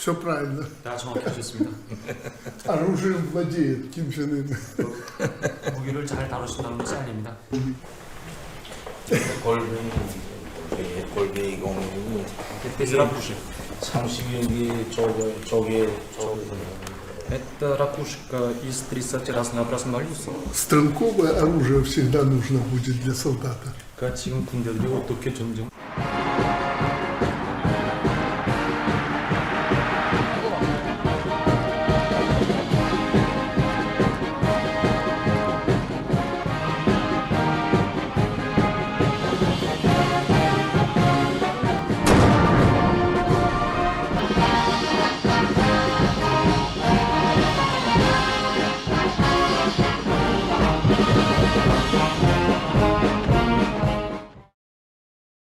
Все правильно. 다 정확히 하셨습니다. Оружием владеет Ким Чен Ын. 무기를 잘 다루신다는 것이 아닙니다. 골뱅이 공이 Это ракушек. 30여기 저게 Это ракушка из 30 разнообразных моллюсков. Стрелковое оружие всегда нужно будет для солдата. 그러니까 지금 군대들이 어떻게 점점